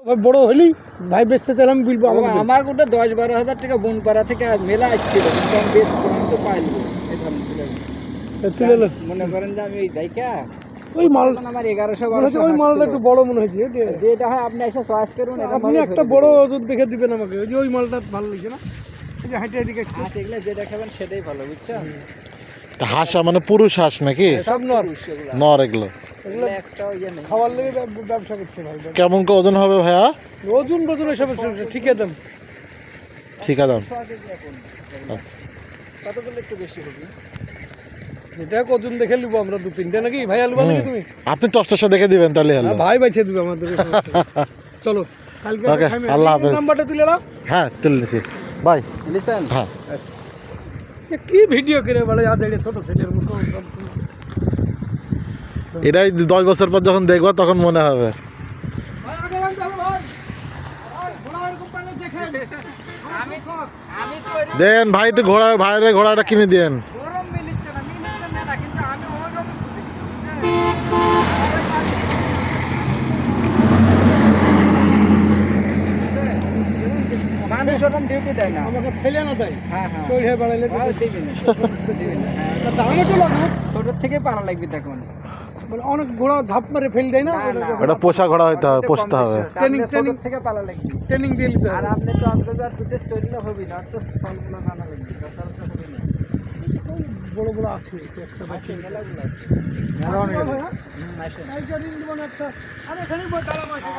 বড় হলেই ভাই বেচতে চাইলাম বলবো আমার ওটা 10-12 হাজার টাকা বনপাড়া থেকে মেলা আসছিল, কিন্তু আমি বেশ তো পাইনি এই ধরনের তুলে মনে করেন যে আমি ওই দায়িকা ওই মাল আমার 1100 মনে হচ্ছে ওই মালটা একটু বড় মনে হয়েছে যেটা হয় আপনি এসে চয়েস করুন। আপনি একটা বড় ওজন দেখে দিবেন আমাকে, ওই যে ওই মালটা ভালো লাগছে না, এই যে হাঁটে এদিকে হাঁস এগুলো যেটা খাবেন সেটাই ভালো, বুঝছেন? হাঁস মানে পুরুষ হাঁস নাকি? সব নর নর এগুলো এগুলো একটা ইয়ে নেই, খাওয়ার লেগে ব্যবসা করছে ভাই। কেমন করে ওজন হবে ভাইয়া? ওজন এসব ঠিক আছে দাম ঠিক আছে দাম। আচ্ছা, কতগুলো একটু বেশি হবে? যেটা ওজন দেখে নিবো আমরা 2-3টা নাকি ভাই, আলু নাকি তুমি? আপনি টসটসা দেখে দিবেন তাহলে হলো। ভাই বাইছে দিবে আমাদের। চলো কালকে ওকে, আল্লাহ হাফেজ। নাম্বারটা তুলে দাও। হ্যাঁ তুলে নিছি বাই। লিসেন, হ্যাঁ কি ভিডিও করে বলে ছোট ছেলের মুখে এটাই 10 বছর পর যখন দেখবা তখন মনে হবে। দেন ভাই একটু ভাইরে ঘোড়াটা কিনে দেন। গরম মিলিচ্ছে না, মিলিচ্ছে না, কিন্তু আমি ওই রকম মানুষ ওরকম ডিউটি দেয় না, আমাকে ফেলে না দেয়। হ্যাঁ হ্যাঁ চড়ে বাড়াইলে দিবি না, দিবি না। দামে তো লাগবে, ছোটোর থেকে পারা লাগবে তখন। মানে অনেক ঘোড়া ঝাপ মারে ফেল দেয় না, ওটা পোষা ঘোড়া হইতে হবে, পোষতে হবে। ছোটোর থেকে পারা লাগবে, ট্রেনিং দিয়ে নিতে আর হবে। আপনি তো অন্তত আর দুটো চললে হবে না, আর তো ফলগুলো জানা লাগবে, দরকার তো হবে না। বড় বড় আছে একটা আছে, মেলাগুলো আছে। মেলা অনেক আছে। আসেন। একটা আমি এখানেই বই তালা মাসে